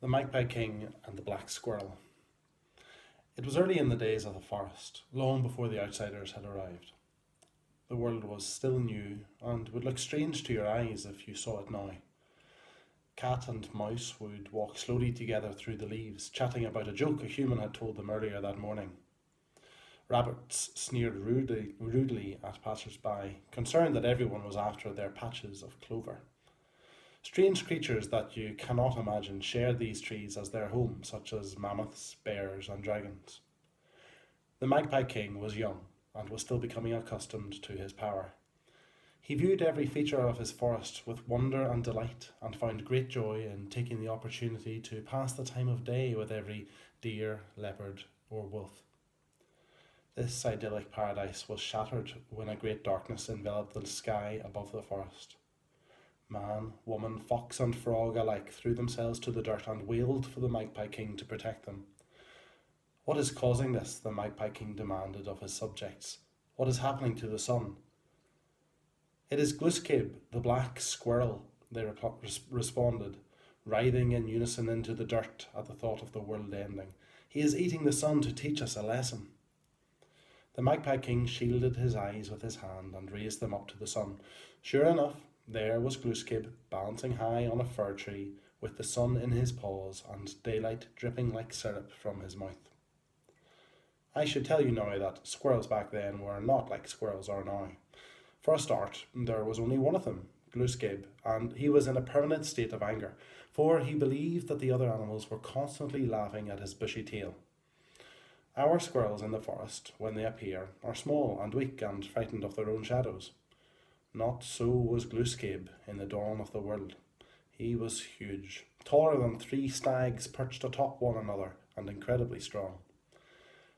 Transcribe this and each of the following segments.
The Magpie King and the Black Squirrel. It was early in the days of the forest, long before the outsiders had arrived. The world was still new and would look strange to your eyes if you saw it now. Cat and mouse would walk slowly together through the leaves, chatting about a joke a human had told them earlier that morning. Rabbits sneered rudely at passers-by, concerned that everyone was after their patches of clover. Strange creatures that you cannot imagine shared these trees as their home, such as mammoths, bears, and dragons. The Magpie King was young and was still becoming accustomed to his power. He viewed every feature of his forest with wonder and delight, and found great joy in taking the opportunity to pass the time of day with every deer, leopard, or wolf. This idyllic paradise was shattered when a great darkness enveloped the sky above the forest. Man, woman, fox, and frog alike threw themselves to the dirt and wailed for the Magpie King to protect them. "What is causing this?" the Magpie King demanded of his subjects. "What is happening to the sun?" "It is Glooskap, the Black Squirrel," they responded, writhing in unison into the dirt at the thought of the world ending. "He is eating the sun to teach us a lesson." The Magpie King shielded his eyes with his hand and raised them up to the sun. Sure enough, there was Glooskap, balancing high on a fir tree, with the sun in his paws and daylight dripping like syrup from his mouth. I should tell you now that squirrels back then were not like squirrels are now. For a start, there was only one of them, Glooskap, and he was in a permanent state of anger, for he believed that the other animals were constantly laughing at his bushy tail. Our squirrels in the forest, when they appear, are small and weak and frightened of their own shadows. Not so was Glooskap in the dawn of the world. He was huge, taller than 3 stags perched atop one another, and incredibly strong.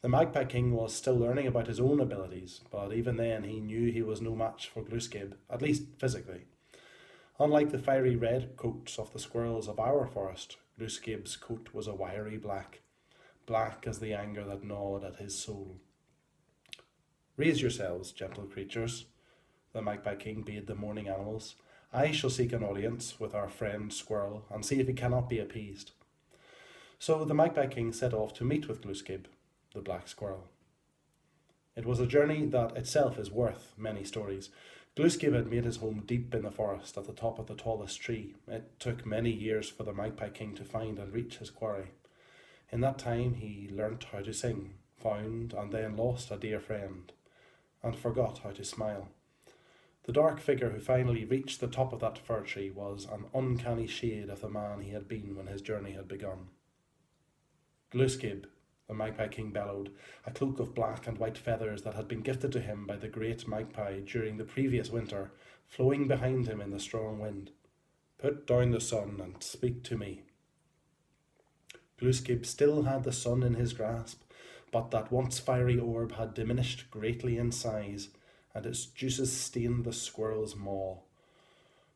The Magpie King was still learning about his own abilities, but even then he knew he was no match for Glooskap, at least physically. Unlike the fiery red coats of the squirrels of our forest, Glooskap's coat was a wiry black, black as the anger that gnawed at his soul. "Raise yourselves, gentle creatures," the Magpie King bade the mourning animals. "I shall seek an audience with our friend Squirrel and see if he cannot be appeased." So the Magpie King set off to meet with Glooskap, the Black Squirrel. It was a journey that itself is worth many stories. Glooskap had made his home deep in the forest at the top of the tallest tree. It took many years for the Magpie King to find and reach his quarry. In that time he learnt how to sing, found and then lost a dear friend, and forgot how to smile. The dark figure who finally reached the top of that fir tree was an uncanny shade of the man he had been when his journey had begun. "Glooskap," the Magpie King bellowed, a cloak of black and white feathers that had been gifted to him by the great magpie during the previous winter, flowing behind him in the strong wind. "Put down the sun and speak to me." Glooskap still had the sun in his grasp, but that once fiery orb had diminished greatly in size, and its juices stained the squirrel's maw.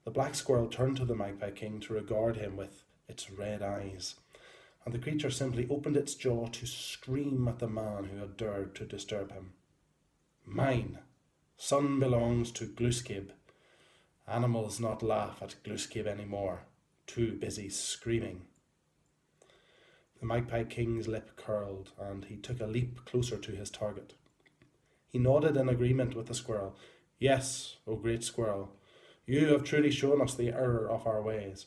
The black squirrel turned to the Magpie King to regard him with its red eyes, and the creature simply opened its jaw to scream at the man who had dared to disturb him. "Mine! Sun belongs to Glooskap. Animals not laugh at Glooskap anymore. Too busy screaming." The Magpie King's lip curled, and he took a leap closer to his target. He nodded in agreement with the squirrel. "Yes, O great squirrel, you have truly shown us the error of our ways.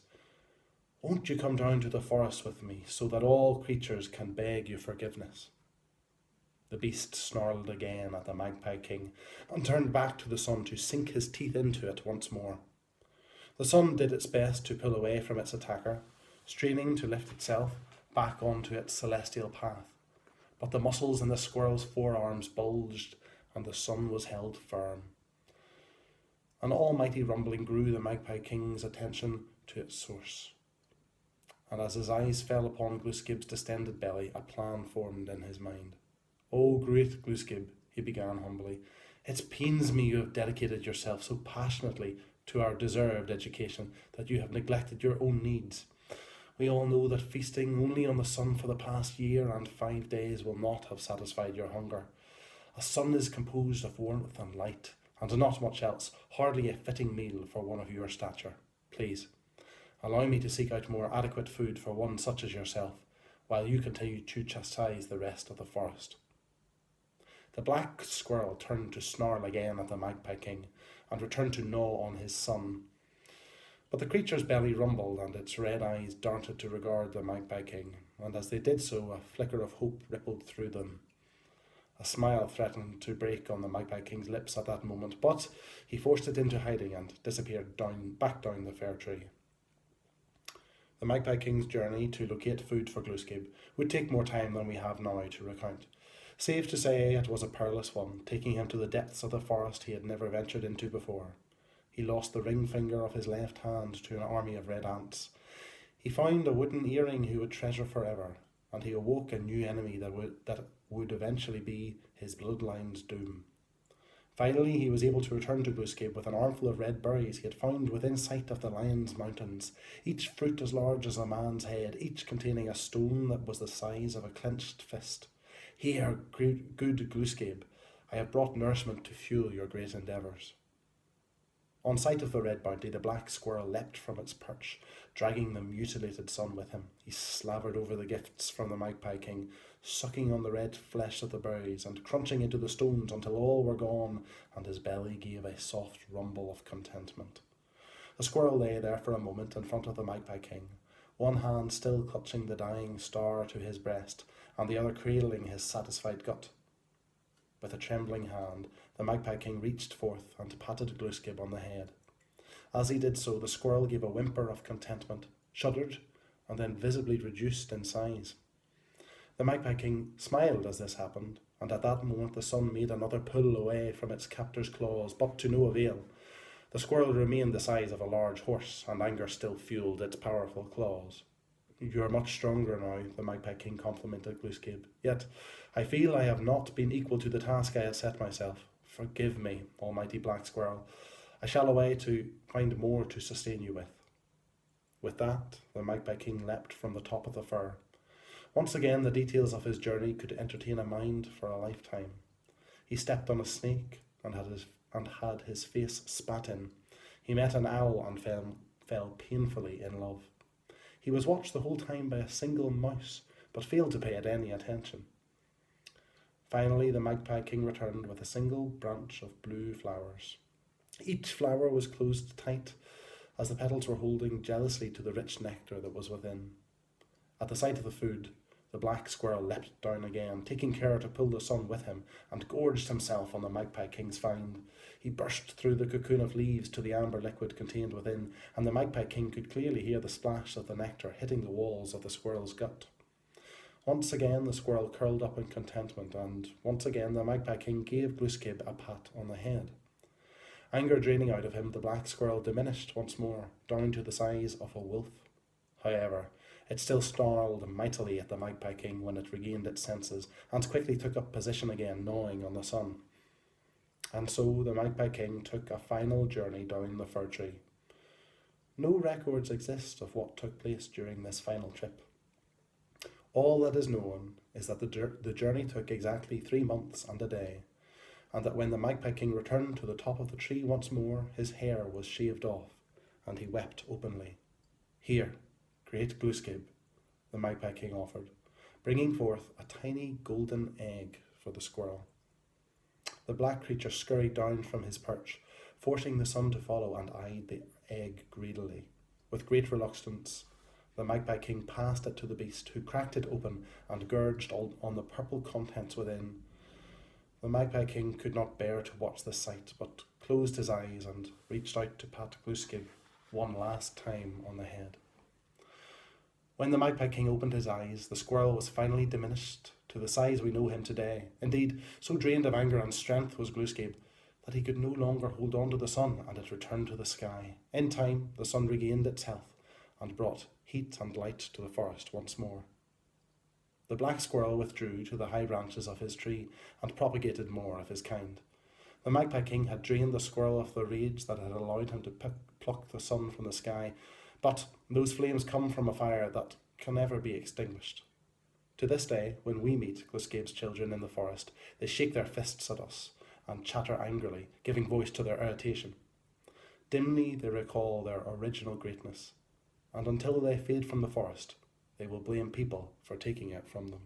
Won't you come down to the forest with me, so that all creatures can beg you forgiveness?" The beast snarled again at the Magpie King, and turned back to the sun to sink his teeth into it once more. The sun did its best to pull away from its attacker, straining to lift itself back onto its celestial path, but the muscles in the squirrel's forearms bulged, and the sun was held firm. An almighty rumbling drew the Magpie King's attention to its source, and as his eyes fell upon Glooskap's distended belly, a plan formed in his mind. "O great Glooskap," he began humbly, "it pains me you have dedicated yourself so passionately to our deserved education that you have neglected your own needs. We all know that feasting only on the sun for the past year and 5 days will not have satisfied your hunger. A sun is composed of warmth and light, and not much else, hardly a fitting meal for one of your stature. Please, Allow me to seek out more adequate food for one such as yourself, while you continue to chastise the rest of the forest." The black squirrel turned to snarl again at the Magpie King, and returned to gnaw on his son. But the creature's belly rumbled, and its red eyes darted to regard the Magpie King, and as they did so, a flicker of hope rippled through them. A smile threatened to break on the Magpie King's lips at that moment, but he forced it into hiding and disappeared back down the fir tree. The Magpie King's journey to locate food for Glooscap would take more time than we have now to recount. Safe to say, it was a perilous one, taking him to the depths of the forest he had never ventured into before. He lost the ring finger of his left hand to an army of red ants. He found a wooden earring he would treasure forever, and he awoke a new enemy that would eventually be his bloodline's doom. Finally, he was able to return to Glooscap with an armful of red berries he had found within sight of the Lion's Mountains, each fruit as large as a man's head, each containing a stone that was the size of a clenched fist. "Here, good Glooscap, I have brought nourishment to fuel your great endeavours." On sight of the red bounty, the black squirrel leapt from its perch, dragging the mutilated son with him. He slavered over the gifts from the Magpie King, sucking on the red flesh of the berries and crunching into the stones until all were gone and his belly gave a soft rumble of contentment. The squirrel lay there for a moment in front of the Magpie King, one hand still clutching the dying star to his breast and the other cradling his satisfied gut. With a trembling hand, the Magpie King reached forth and patted Glooscap on the head. As he did so, the squirrel gave a whimper of contentment, shuddered, and then visibly reduced in size. The Magpie King smiled as this happened, and at that moment the sun made another pull away from its captor's claws, but to no avail. The squirrel remained the size of a large horse, and anger still fueled its powerful claws. "You are much stronger now," the Magpie King complimented Glooscap. "Yet I feel I have not been equal to the task I have set myself. Forgive me, almighty Black Squirrel. I shall away to find more to sustain you with." With that, the Magpie King leapt from the top of the fir. Once again, the details of his journey could entertain a mind for a lifetime. He stepped on a snake and had his face spat in. He met an owl and fell painfully in love. He was watched the whole time by a single mouse, but failed to pay it any attention. Finally, the Magpie King returned with a single branch of blue flowers. Each flower was closed tight, as the petals were holding jealously to the rich nectar that was within. At the sight of the food, the black squirrel leapt down again, taking care to pull the sun with him, and gorged himself on the Magpie King's find. He burst through the cocoon of leaves to the amber liquid contained within, and the Magpie King could clearly hear the splash of the nectar hitting the walls of the squirrel's gut. Once again the squirrel curled up in contentment, and once again the Magpie King gave Glooscap a pat on the head. Anger draining out of him, the black squirrel diminished once more, down to the size of a wolf. However, it still snarled mightily at the Magpie King when it regained its senses, and quickly took up position again, gnawing on the sun. And so the Magpie King took a final journey down the fir tree. No records exist of what took place during this final trip. All that is known is that the journey took exactly 3 months and a day, and that when the Magpie King returned to the top of the tree once more, his hair was shaved off, and he wept openly. "Here, great Glooscap," the Magpie King offered, bringing forth a tiny golden egg for the squirrel. The black creature scurried down from his perch, forcing the sun to follow, and eyed the egg greedily. With great reluctance, the Magpie King passed it to the beast, who cracked it open and gorged on the purple contents within. The Magpie King could not bear to watch this sight, but closed his eyes and reached out to pat Glooscap one last time on the head. When the Magpie King opened his eyes, the squirrel was finally diminished to the size we know him today. Indeed, so drained of anger and strength was Glooscap that he could no longer hold on to the sun, and it returned to the sky. In time, the sun regained its health and brought heat and light to the forest once more. The black squirrel withdrew to the high branches of his tree and propagated more of his kind. The Magpie King had drained the squirrel of the rage that had allowed him to pluck the sun from the sky, but those flames come from a fire that can never be extinguished. To this day, when we meet Glooscap's children in the forest, they shake their fists at us and chatter angrily, giving voice to their irritation. Dimly they recall their original greatness, and until they fade from the forest, they will blame people for taking it from them.